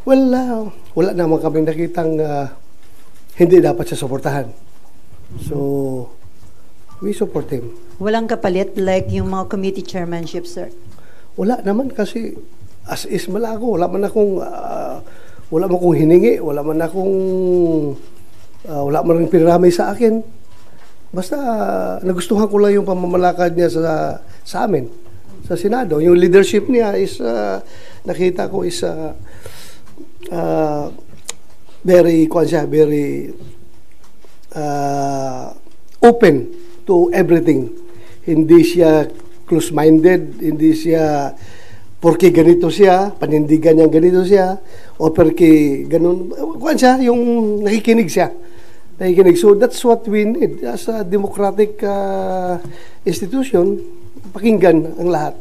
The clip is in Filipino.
Well, wala naman kaming nakitang hindi dapat siya suportahan. So, we support him. Walang kapalit like yung mga committee chairmanship, sir? Wala naman kasi as is malago. Wala man akong hiningi. Wala man rin pinaramay sa akin. Basta nagustuhan ko lang yung pamamalakad niya sa amin, sa Senado. Yung leadership niya is, nakita ko is very open to everything. Hindi siya close-minded, hindi siya porque ganito siya, panindigan niya ganito siya, o porque ganun, kuwan siya, yung nakikinig siya. So that's what we need as a democratic institution, pakinggan ang lahat.